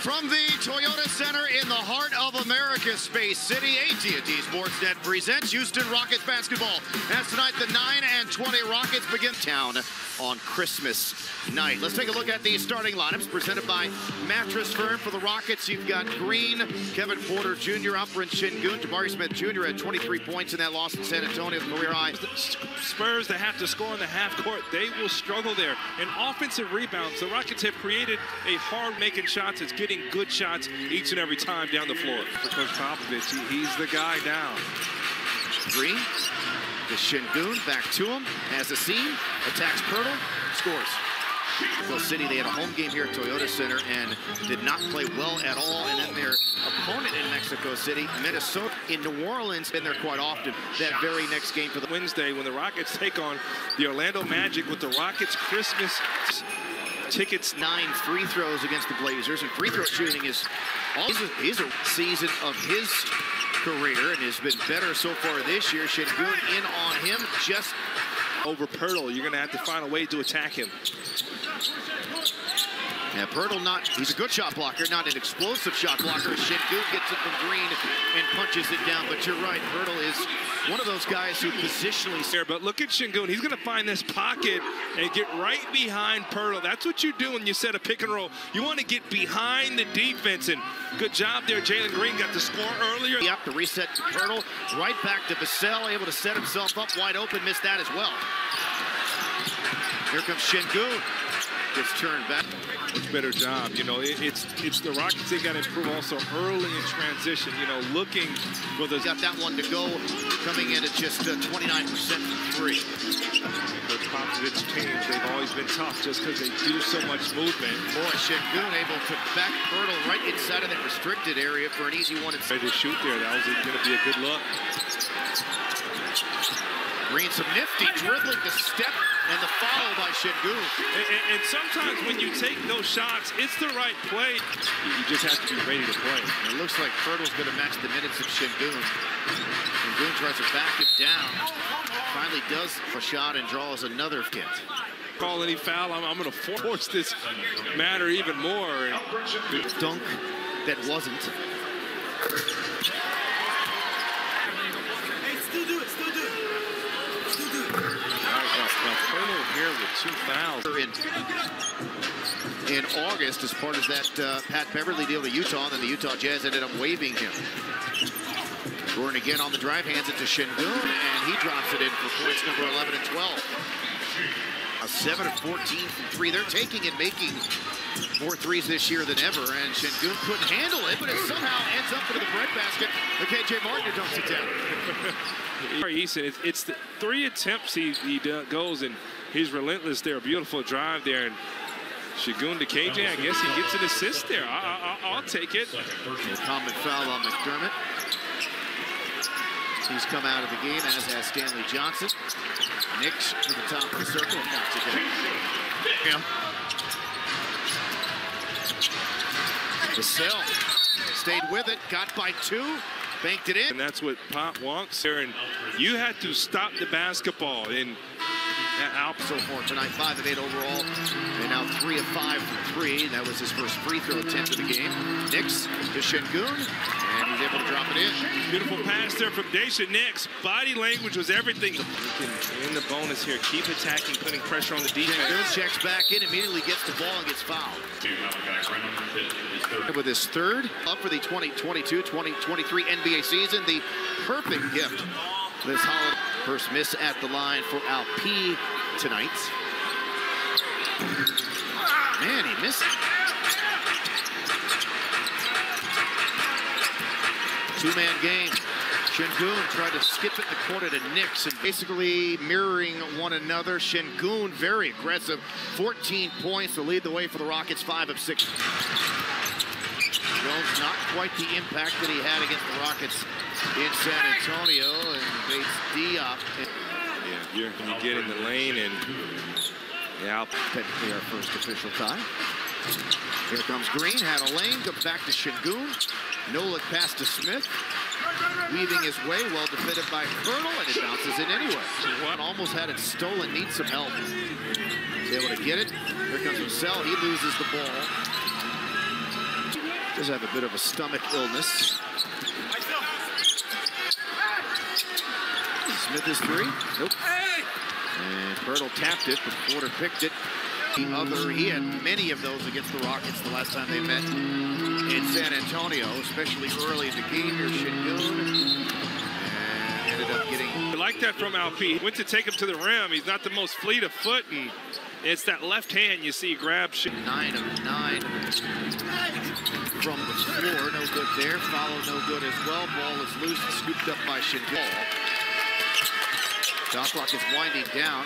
From the Toyota Center in the heart of America's Space City, AT&T Sportsnet presents Houston Rockets basketball. As tonight, the 9 and 20 Rockets begin town on Christmas night. Let's take a look at the starting lineups presented by Mattress Firm. For the Rockets, you've got Green, Kevin Porter Jr., Alperen Şengün, Jabari Smith Jr. had 23 points in that loss in San Antonio, career high. Spurs that have to score in the half court, they will struggle there. In offensive rebounds, the Rockets have created a hard making shots. It's getting good shots each and every time down the floor. For Coach Popovich, he's the guy now. Green to Şengün, back to him, has a seam, attacks Pirtle, scores. Mexico City, they had a home game here at Toyota Center and did not play well at all. And then their opponent in Mexico City, Minnesota, in New Orleans, been there quite often. That very next game for the Wednesday when the Rockets take on the Orlando Magic with the Rockets Christmas tickets. 9 free throws against the Blazers, and free throw shooting is also a season of his career and has been better so far this year. Şengün in on him, just over Pirtle. You're going to have to find a way to attack him. Yeah, Pirtle he's a good shot blocker, not an explosive shot blocker. Şengün gets it from Green and punches it down. But you're right, Pirtle is one of those guys who positionally... Here, but look at Şengün. He's going to find this pocket and get right behind Pirtle. That's what you do when you set a pick and roll. You want to get behind the defense, and good job there. Jalen Green got the score earlier. Yep, the reset to Pirtle, right back to Vassell, able to set himself up wide open, missed that as well. Here comes Şengün. Gets turned back. Much better job. You know, it's the Rockets. They got to improve also early in transition. You know, looking for the... Got that one to go, coming in at just 29% from 3. Coach Popovich's teams, they've always been tough just because they do so much movement. Boy, Şengün able to back Pirtle right inside of that restricted area for an easy one. Ready to shoot there. That was going to be a good look. Green, some nifty dribbling, the step, and the follow by Şengün. And sometimes when you take those shots, it's the right play. You just have to be ready to play. And it looks like Pirtle's going to match the minutes of Şengün. Şengün tries to back it down. Finally does a shot and draws another hit. Call any foul, I'm going to force this matter even more. Dunk that wasn't. Here with 2 fouls. In August, as part of that Pat Beverly deal to Utah, and then the Utah Jazz ended up waiving him. Gordon again on the drive, hands it to Şengün, and he drops it in for points number 11 and 12. 7 of 14 from 3. They're taking and making more threes this year than ever, and Şengün couldn't handle it, but it somehow ends up into the breadbasket. Okay, Jay Martin dumps it down. He said it's the 3 attempts he goes, and he's relentless there. Beautiful drive there, and Şengün to KJ. I guess he gets an assist there. I'll take it. A common foul on McDermott. He's come out of the game, as has Stanley Johnson. Knicks to the top of the circle and knocks it down. Yeah. Vassell stayed with it, got by 2. Banked it in. And that's what Pop wants there. And you had to stop the basketball. And Alp so far tonight, 5 of 8 overall. And now 3 of 5 from 3. That was his first free throw attempt of the game. Knicks to Şengün, and he's able to drop it in. Beautiful pass there from Daisha Nix. Body language was everything. You can win the bonus here. Keep attacking, putting pressure on the defense. Şengün checks back in, immediately gets the ball and gets fouled. With his 3rd up for the 2022-2023 NBA season, the perfect gift this holiday. First miss at the line for Alp tonight. Man, he missed it. 2-man game. Şengün tried to skip it in the corner to Nix, and basically mirroring one another. Şengün very aggressive. 14 points to lead the way for the Rockets, 5 of 6. Jones not quite the impact that he had against the Rockets in San Antonio, and Bates Diop. Yeah, you get in the lane, and technically our first official tie. Here comes Green, had a lane, comes back to Şengün. No look pass to Smith. Weaving his way, well defended by Pirtle, and it bounces in anyway. Almost had it stolen, needs some help. He's able to get it. Here comes Vassell, he loses the ball. Does have a bit of a stomach illness. Smith is three. Nope. And Bertle tapped it, but Porter picked it. He had many of those against the Rockets the last time they met in San Antonio, especially early in the game here. Şengün ended up getting. I like that from Alperen. Went to take him to the rim. He's not the most fleet of foot. It's that left hand you see grab. 9 of 9 from the floor. No good there. Follow no good as well. Ball is loose and scooped up by Şengün. Shot clock is winding down.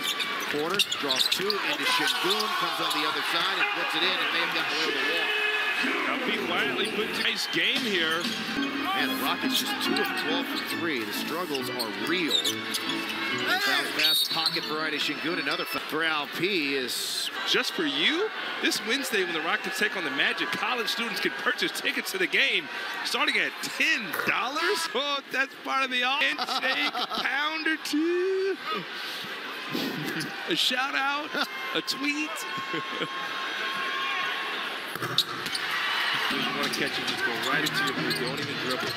Porter draws two into Şengün, comes on the other side and puts it in and may have gotten away with the wall. Alperen quietly put a nice game here. Man, the Rockets just 2 of 12 from 3. The struggles are real. Bounce pass, pocket variety. Şengün, another for Alperen is just for you. This Wednesday, when the Rockets take on the Magic, college students can purchase tickets to the game starting at $10. Oh, that's part of the handshake, a pound or two, a shout out, a tweet. You want to catch it, just go right into your boot. Don't even dribble.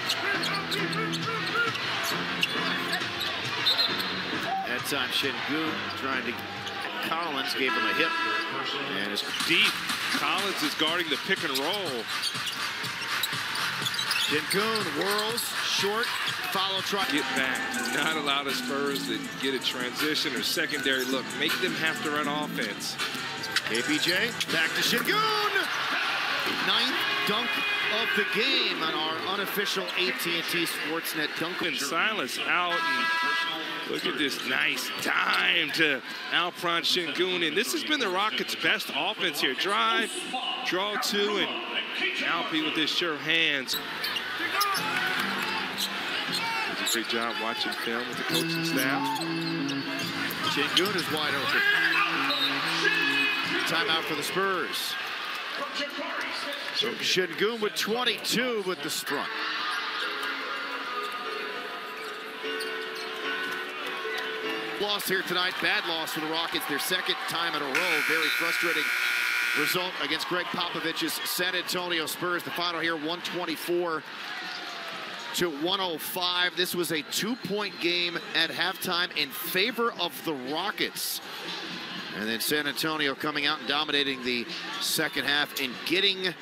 That time, Şengün trying to. Collins gave him a hit. And it's deep. Collins is guarding the pick and roll. Şengün whirls, short, follow, try. Get back. Do not allow the Spurs to get a transition or secondary look. Make them have to run offense. KPJ, back to Şengün. 9th dunk of the game on our unofficial AT&T Sportsnet dunk. And Silas out, and look at this nice dime to Alperen Şengün. And this has been the Rockets' best offense here. Drive, draw two, and Alperen with his sure hands. Does a great job watching film with the coaching staff. Şengün is wide open. Timeout for the Spurs. So Şengün with 22 with the sprint. Loss here tonight, bad loss for the Rockets, their second time in a row. Very frustrating result against Greg Popovich's San Antonio Spurs. The final here, 124 to 105. This was a 2-point game at halftime in favor of the Rockets. And then San Antonio coming out and dominating the second half and getting